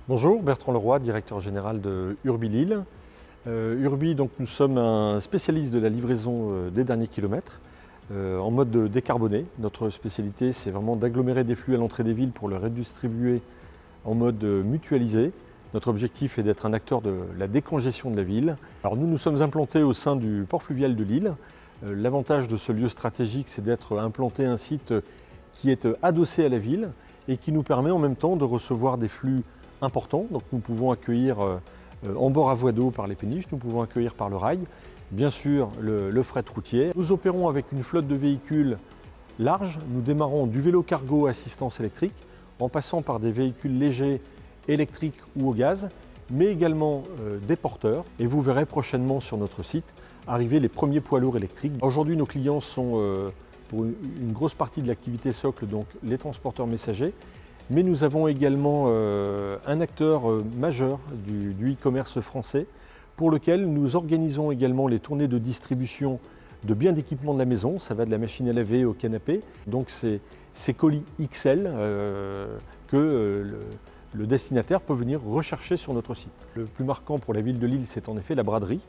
Bonjour, Bertrand Leroy, directeur général de Urbi Lille. Urbi, donc, nous sommes un spécialiste de la livraison des derniers kilomètres en mode décarboné. Notre spécialité, c'est vraiment d'agglomérer des flux à l'entrée des villes pour les redistribuer en mode mutualisé. Notre objectif est d'être un acteur de la décongestion de la ville. Alors nous sommes implantés au sein du port fluvial de Lille. L'avantage de ce lieu stratégique, c'est d'être implanté un site qui est adossé à la ville et qui nous permet en même temps de recevoir des flux importants. Donc nous pouvons accueillir en bord à voie d'eau par les péniches, nous pouvons accueillir par le rail, bien sûr le fret routier. Nous opérons avec une flotte de véhicules large. Nous démarrons du vélo cargo assistance électrique en passant par des véhicules légers électriques ou au gaz, mais également des porteurs. Et vous verrez prochainement sur notre site arriver les premiers poids lourds électriques. Aujourd'hui, nos clients sont pour une grosse partie de l'activité socle, donc les transporteurs messagers. Mais nous avons également un acteur majeur du e-commerce français pour lequel nous organisons également les tournées de distribution de biens d'équipement de la maison. Ça va de la machine à laver au canapé. Donc c'est ces colis XL que le destinataire peut venir rechercher sur notre site. Le plus marquant pour la ville de Lille, c'est en effet la braderie,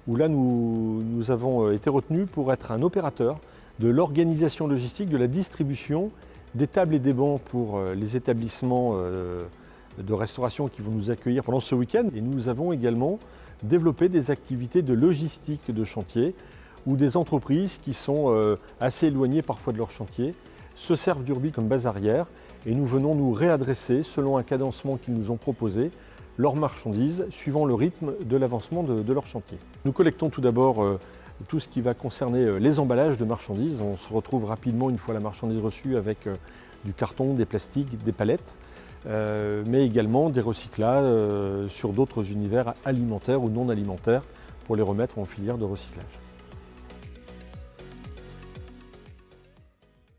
où là nous avons été retenus pour être un opérateur de l'organisation logistique de la distribution des tables et des bancs pour les établissements de restauration qui vont nous accueillir pendant ce week-end. Et nous avons également développé des activités de logistique de chantier où des entreprises qui sont assez éloignées parfois de leur chantier se servent d'Urbi comme base arrière et nous venons nous réadresser selon un cadencement qu'ils nous ont proposé leurs marchandises suivant le rythme de l'avancement de leur chantier. Nous collectons tout d'abord tout ce qui va concerner les emballages de marchandises. On se retrouve rapidement une fois la marchandise reçue avec du carton, des plastiques, des palettes, mais également des recyclages sur d'autres univers alimentaires ou non alimentaires pour les remettre en filière de recyclage.